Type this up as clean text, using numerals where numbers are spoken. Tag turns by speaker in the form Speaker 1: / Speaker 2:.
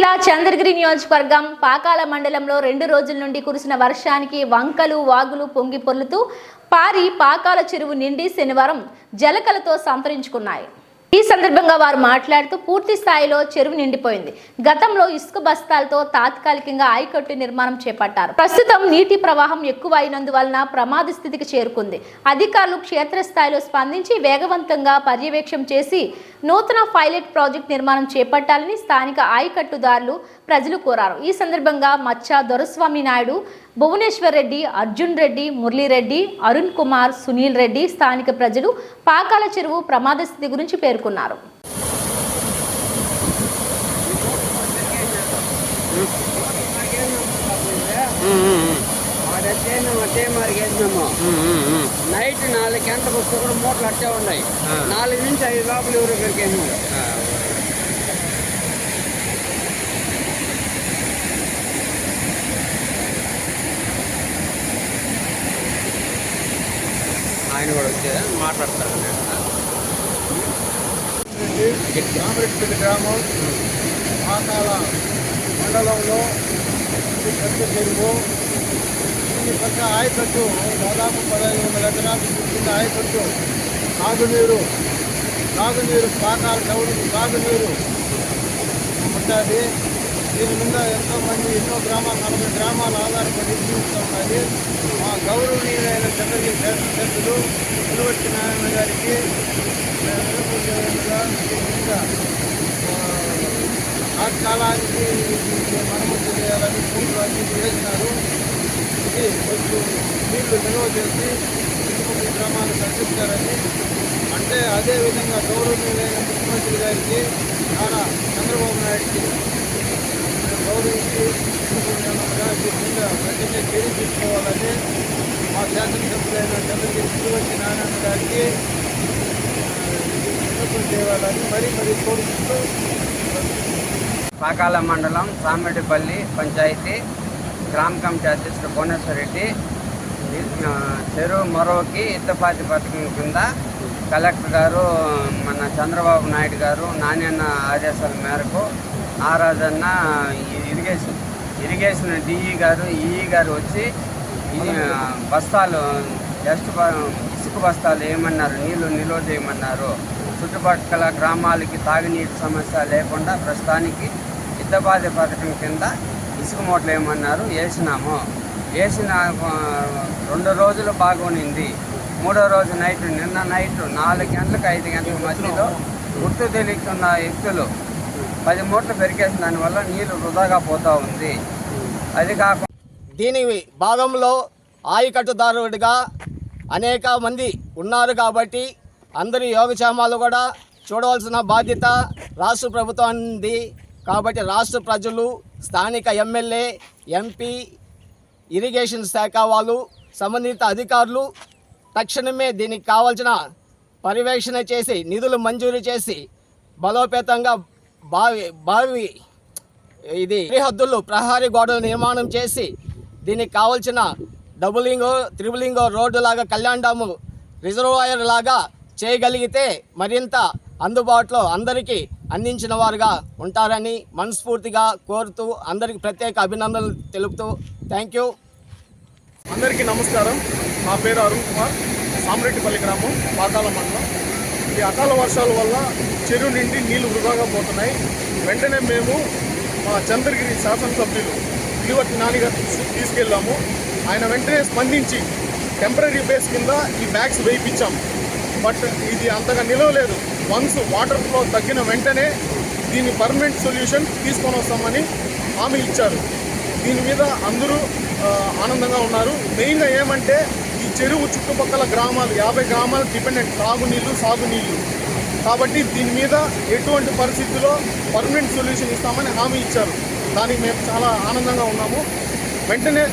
Speaker 1: జిల్లా చంద్రగిరి నియోజకవర్గం పాకాల మండలంలో 2 రోజుల నుండి కురిసిన వర్షానికి వంకలు వాగులు పొంగి పొర్లుతూ పారి పాకాల చెరువు నిండి శనివారం జలకలతో సంతరించుకున్నాయి. ఈ సందర్భంగా వారు మాట్లాడుతూ పూర్తి స్థాయిలో చెరువు నిండిపోయింది. గతంలో ఇసుక బస్తాలతో తాత్కాలికంగా ఆయకట్టు నిర్మాణం చేపట్టారు. ప్రస్తుతం నీటి ప్రవాహం ఎక్కువ అయినందువలన ప్రమాద స్థితికి చేరుకుంది. అధికారులు క్షేత్రస్థాయిలో స్పందించి వేగవంతంగా పర్యవేక్షణ చేసి నూతన పైలట్ ప్రాజెక్ట్ నిర్మాణం చేపట్టాలని స్థానిక ఆయకట్టుదారులు ప్రజలు కోరారు. ఈ సందర్భంగా మచ్చ దొరస్వామి నాయుడు, భువనేశ్వర్ రెడ్డి, అర్జున్ రెడ్డి, మురళీరెడ్డి, అరుణ్ కుమార్, సునీల్ రెడ్డి స్థానిక ప్రజలు పాకాల చెరువు ప్రమాద స్థితి గురించి పేర్కొన్నారు.
Speaker 2: నైట్ 4 గంటలకు వస్తే కూడా మూటలు అట్టే ఉన్నాయి. 4 నుంచి 5 లోపల ఎవరు పెరిగాను. ఆయన కూడా వచ్చే మాట్లాడతారు.
Speaker 3: రామరెడ్డిపల్లి గ్రామం పాకాల మండలంలో పెద్ద చెరువు. ఈ పక్క ఆయకట్టు దాదాపు 1500 ఎకరాలు కింద ఆయకట్టు తాగునీరు పాకాల టౌన్కి తాగునీరు ఉంటుంది. దీని మీద ఎన్నో గ్రామాలు 40 గ్రామాలు ఆధారపడి జీవిస్తూ ఉన్నాయి. మా గౌరవనీయులైన చంద్రగిరి శాసనసభ్యులు పులివర్తి నారాయణ గారికి కాలానికి మరమ్మతు చేయాలని పూర్తి అన్ని వేసినారు. ఇది కొంచెం నీళ్లు నిల్వ చేసి చుట్టుపక్కల గ్రామాలు తగ్గిస్తారని అంటే అదేవిధంగా గౌరవనీయులైన ముఖ్యమంత్రి గారికి నారా చంద్రబాబు నాయుడికి గౌరవించి వెంటనే చర్య తీసుకోవాలని మా శాసనసభ్యులైన చంద్రగిరి పులివర్తి నారాయణ గారికి చేయాలని మరీ కోరుకుంటూ
Speaker 2: పాకాల మండలం రామరెడ్డిపల్లి పంచాయతీ గ్రామ కమిటీ అధ్యక్షుడు భువనేశ్వర్ రెడ్డి చెరువు మరొకకి ఇత్తపాతి పథకం కింద కలెక్టర్ గారు మన చంద్రబాబు నాయుడు గారు నాణ్యన్న ఆదేశాల మేరకు నారాజన్న ఇరిగేషన్ డిఈ గారు ఈఈ గారు వచ్చి బస్తాలు ఇసుక బస్తాలు ఏమన్నారు, నీళ్లు నిల్వ చేయమన్నారు. చుట్టుపక్కల గ్రామాలకి తాగునీటి సమస్య లేకుండా ప్రస్తుతానికి ఇద్దపాది పథకం కింద ఇసుక మూటలు ఏమన్నారు వేసినాము. వేసిన 2 రోజులు బాగునింది. 3వ రోజు నిన్న నైట్ 4 గంటలకు 5 గంటల మధ్యలో గుర్తు తెలియకున్న వ్యక్తులు 10 మూటలు పెరిగేసిన దానివల్ల నీళ్ళు వృధాగా పోతూ ఉంది. అది కాకుండా
Speaker 4: దీని భాగంలో ఆయకట్టుదారుడిగా అనేక మంది ఉన్నారు కాబట్టి అందరి యోగక్షేమాలు కూడా చూడవలసిన బాధ్యత రాష్ట్ర ప్రభుత్వానికి. కాబట్టి రాష్ట్ర ప్రజలు, స్థానిక ఎమ్మెల్యే, ఎంపీ, ఇరిగేషన్ శాఖ వాళ్ళు, సంబంధిత అధికారులు తక్షణమే దీనికి కావాల్సిన పర్యవేక్షణ చేసి నిధులు మంజూరు చేసి బలోపేతంగా బావి ఇది సరిహద్దులు ప్రహరీ గోడలు నిర్మాణం చేసి దీనికి కావాల్సిన డబులింగో త్రిబులింగో రోడ్డు లాగా కళ్యాణ్ డాము రిజర్వాయర్ లాగా చేయగలిగితే మరింత అందుబాటులో అందరికీ అందించిన వారుగా ఉంటారని మనస్ఫూర్తిగా కోరుతూ అందరికీ ప్రత్యేక అభినందనలు తెలుపుతూ థ్యాంక్ యూ.
Speaker 3: అందరికీ నమస్కారం. నా పేరు అరుణ్ కుమార్, రామరెడ్డిపల్లి గ్రామం, పాకాల మండలం. ఈ అకాల వర్షాల వల్ల చెరువు నిండి నీళ్లు వృధాగా పోతున్నాయి. వెంటనే మేము మా చంద్రగిరి శాసనసభ్యులు పులివర్తి నానిగారు తీసుకెళ్ళాము. ఆయన వెంటనే స్పందించి టెంపరీ బేస్ కింద ఈ బ్యాగ్స్ వేయించాము. బట్ ఇది అంతగా నిలవలేదు. వన్స్ వాటర్ ఫ్లో తగ్గిన వెంటనే దీన్ని పర్మనెంట్ సొల్యూషన్ తీసుకొని వస్తామని హామీ ఇచ్చారు. దీని మీద అందరూ ఆనందంగా ఉన్నారు. మెయిన్గా ఏమంటే ఈ చెరువు చుట్టుపక్కల గ్రామాలు 50 గ్రామాలు డిపెండెంట్ తాగునీళ్ళు, సాగునీళ్ళు. కాబట్టి దీని మీద ఎటువంటి పరిస్థితుల్లో పర్మనెంట్ సొల్యూషన్ ఇస్తామని హామీ ఇచ్చారు. దానికి మేము చాలా ఆనందంగా ఉన్నాము. వెంటనే